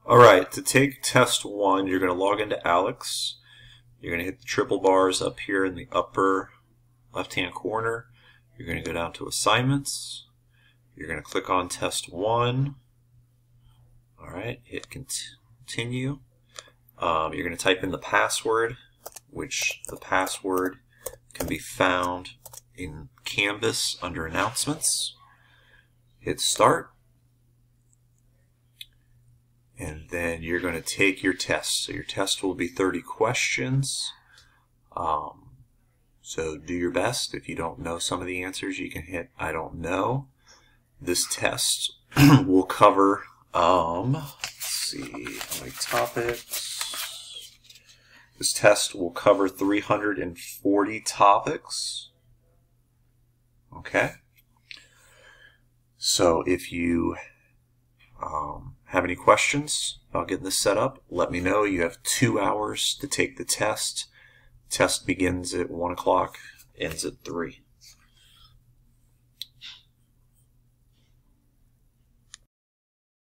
Alright, to take test 1, you're going to log into Alex. You're going to hit the triple bars up here in the upper left-hand corner. You're going to go down to Assignments. You're going to click on test 1. Alright, hit continue. You're going to type in the password, which the password can be found in Canvas under Announcements. Hit Start. And then you're going to take your test. So your test will be 30 questions. So do your best. If you don't know some of the answers, you can hit I don't know. This test will cover, let's see, how many topics? This test will cover 340 topics. Okay. So if you have any questions about getting this set up, let me know. You have 2 hours to take the test. Test begins at 1 o'clock, ends at 3.